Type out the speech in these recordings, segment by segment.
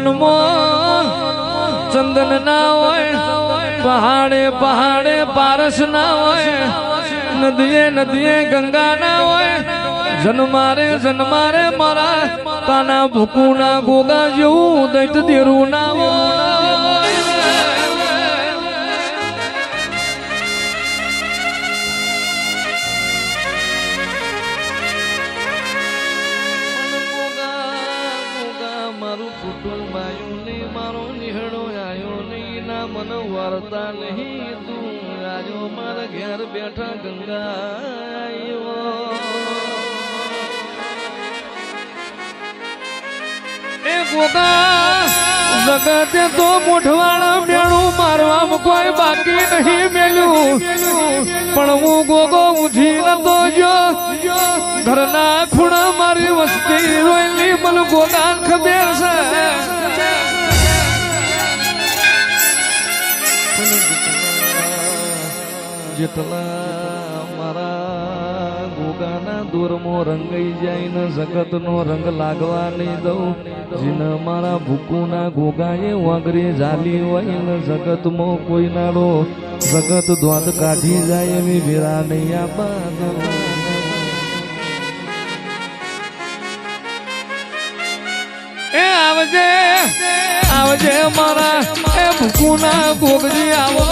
વનમાં ચંદન ના હોય, પહાડે પહાડે પારસ ના હોય, નદીએ નદીએ ગંગા ના હોય, જન્મારે જન્મારે મારા કાના ભૂકુના ગોગા જેવું દૈત દેરું ના હોય. મન વાર્તા નહીં તું આજો મારા ઘેર બેઠા ગંગા એ ગોગા જગતે તો મોઢવાળા મેળું મારવા કોઈ બાકી નહીં મેલ્યું, પણ હું ગોગો ઉઠી નતો જો ઘરના ખૂણા મારી વસ્તી રોયલી મને ગોગા ખબર છે. જેટલા મારા ગોગાના દોરમાં રંગાઈ જાય ને જગત નો રંગ લાગવા નહીં દઉં. જેને મારા ભૂકુના ગોગાએ વાગરી ઝાલી હોય ને જગતમાં કોઈ નાડો જગત દ્વાદ કાઢી જાય એવી વેરા નહીં આપા. એ આવજે આવજે મારા એ ભૂકુના ગોગજી આવો.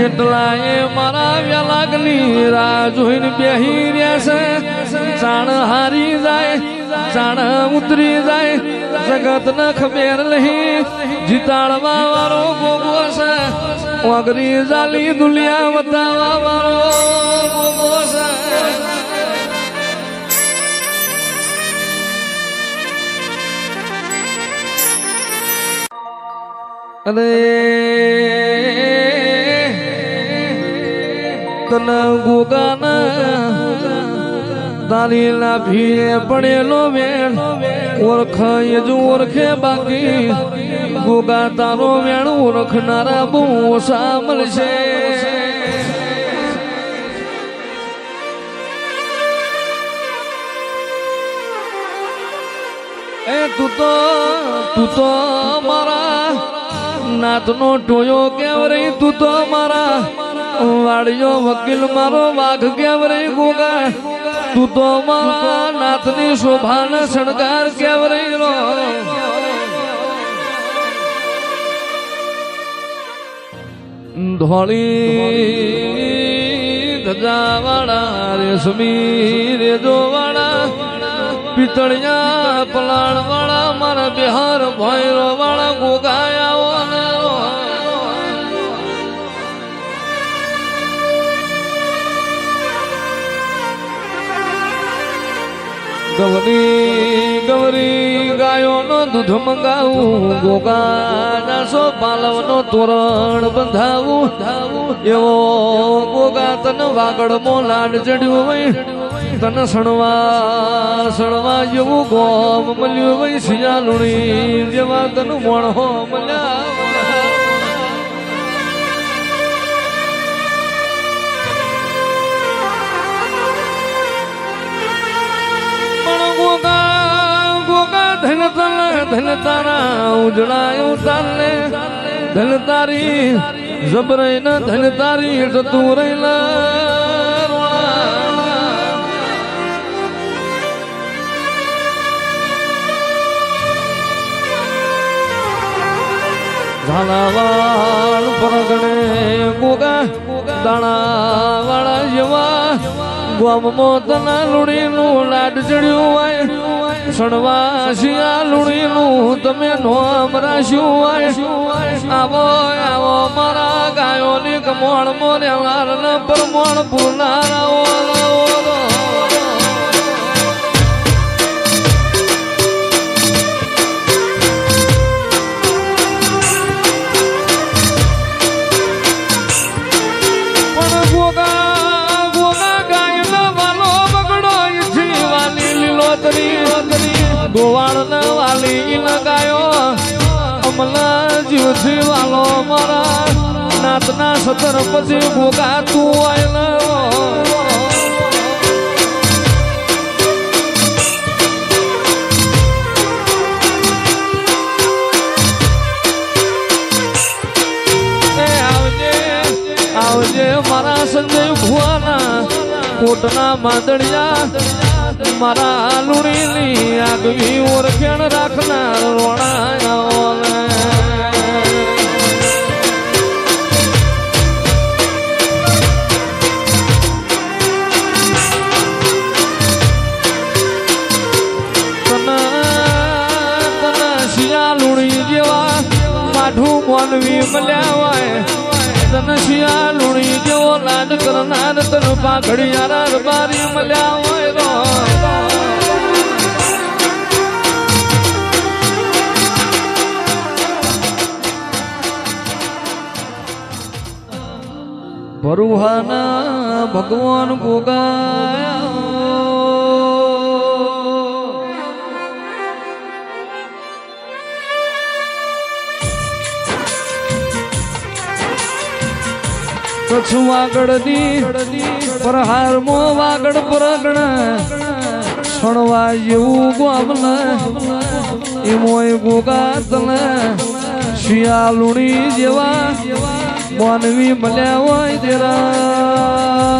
જેટલાએ મારા વ્યાલાગની રાહ જોઈને બેહી રહ્યા છે, ચાણ હારી જાય ચાણ ઉતરી જાય જગત ને ખબર નહીં. જીતાડવા વાળો ગોગો છે, વાગરી જાલી દુલિયા બતાવવા વાળો ગોગો છે. અરે તને ગોગાના તારી લાભીએ પડેલો વેણ ઓળખાય જ ઓળખે બાકી ગોગા તારો વેણ ઓળખનારા બહુ ઓછા મળશે. એ તું તો મારા નાથનો ટોયો કેવ રહી, તું તો મારા વાડિયો વકીલ મારો વાઘ કેવ રહી ગોગા, તું તો મારા નાથની શોભાને શણગાર કેવ રહી રો. ધોળી ધજાવાળા રેશમી રેજોવાળા પિતળિયા પલાણ વાળા મારા બિહાર ભૈરો વાળા ગોગાયા ગવરી ગવરી ગાયોનો દૂધ મંગાવું, ગોગા નાસો પાલવનો તોરણ બંધાવું, એવો ગોગા તને વાગડમો લાડ ચડ્યું હોય, તને સણવા જેવું ગોમ મળ્યું હોય, શિયાલુણી જેવા તને મોણો મળ્યા. ધન તારા ઉજળાયું તારને ધન તારી જબરાઈ ના ધન તારી જતું રહેલા ઝાલાવાળ પરગણે ગોગા દાણા વાળા જેવા ગોમમાં તના લુણીનું લાડ ચડ્યું હોય, સણવા શિયા લુણીનું તમે નોમ રાખ્યું હોય. આવો આવો મારા ગાયોની કમોણ મોરેવાર ને પરમોણ પૂરનારાઓ. પણ ગોગા ગાયના વાલો બગડો ગોવાળ ને વાલી લગાયો અમલા જીવથી વાલો મારા નાતના સતર પછી ભોગા તું આયલો આવજે મારા સંજય ભુવાના કોટના માદડિયા મારા લુણીની આગવી ઓળખેણ રાખનાર રોણાયા શિયા લુણી જેવા માઠું મોનવી મળ્યા હોય તનશિયા લુણી જેવો લાડ કરનાર તન પાઘડિયા બારી મળ્યા હોય ભરુહાના ભગવાન ગોગાયા કચ્છ વાગડની પ્રહાર મો વાગડ પરગણ છણવા જેવું ગોમલ એમોય ગોગાતલ શિયાલુણી જેવા માનવી મળ્યા હોય તેરા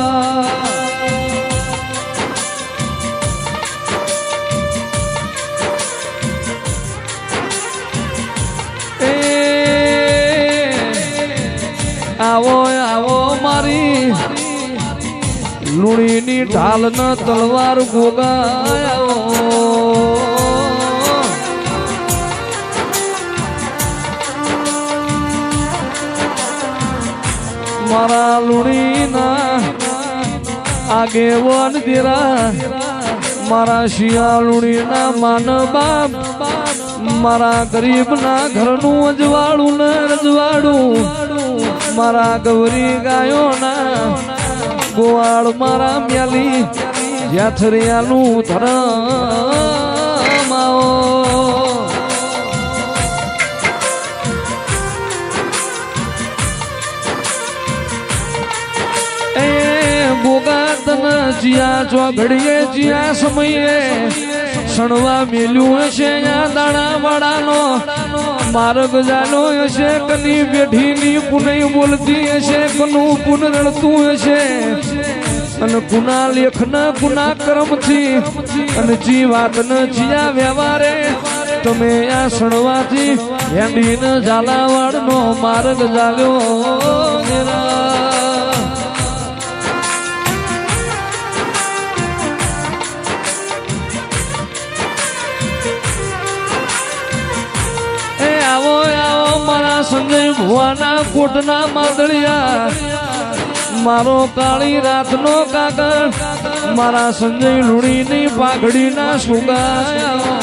આવો આવો મારી લુણીની ઢાલ ન તલવાર ગોગાયો મારા લુણીના આગેવાન દેરા મારા શિયાલુણીના માન બાપ મારા ગરીબના ઘરનું અજવાળું ને રજવાડું મારા ગૌરી ગાયોના ગોવાળ મારા મ્યાલી યાથરિયાનું ધરમ આવો એ બોગા તન જ્યાં ચોઘડીએ જ્યાં સમયે સણવા મેલ્યું હશે દાણા વાળાનો માર્ગ જાનો હશે કની બેઠીની પુનઈ બોલતી હશે કનું પુન રડતું હશે અને કુના લેખન કુના કર્મથી અને જી વાતન જીયા વ્યવહારે તમે આ સણવાથી હેંડીન ઝાલાવાડનો માર્ગ જાગ્યો સંજય ભુવાના કોટના માદળિયા મારો કાળી રાતનો કાગળ મારા સંજય લુણીની પાઘડીના સુગાયા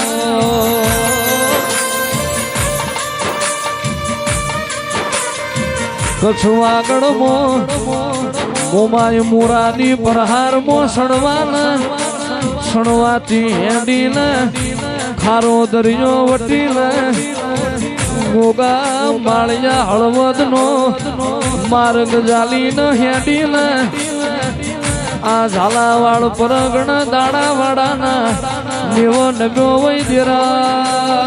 કચ્છ વાગડમો મોમાય મોરાની પ્રહારમો સણવાથી હેડીને ખારો દરિયો વટીને ગોગા માળિયા હળવદ નો માર્ગ જાલી ન હેડી ને આ ઝાલાવાડ પરગણ દાડા વાડાના નેવો નબ્યો વૈદ્યરા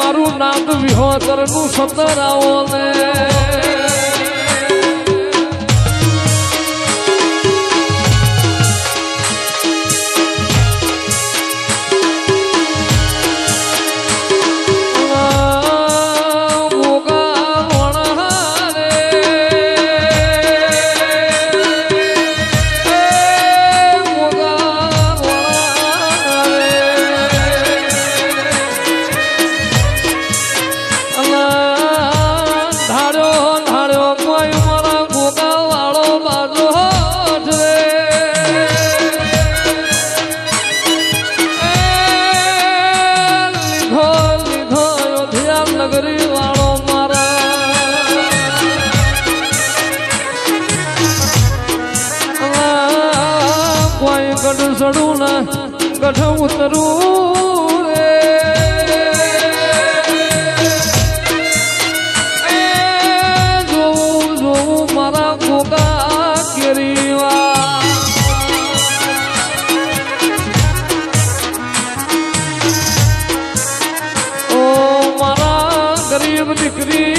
મારું નાદ વિહોતરનું સતર આવો ને નગરી વાળો મારા કોઈ ગઢ સડું ના ગઢ ઉતરું રે જોવું જોવું મારા ગોગા કેરીવા ઓ મારા ગરીબ દીકરી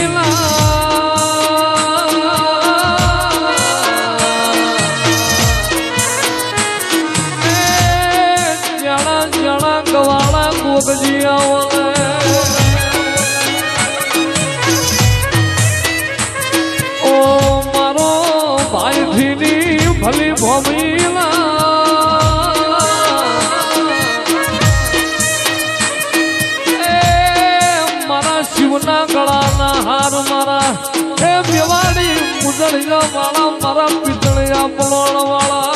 જાણા ગવાળા ગોગજી આવો ઓ મારો ભાઈ ભીની ભલી ભોમીલા શિવના ગળાના હાર મારા એ બેવાડી મુદળિયા વાળા મારા પિતળિયા પલોણ વાળા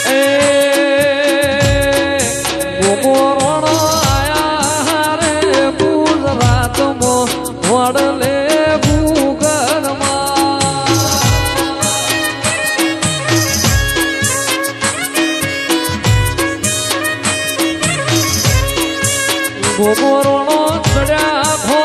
એ ગોગોરણ આયા રે ગુજરાતમાં વડલે ગોગોરણો ચડ્યા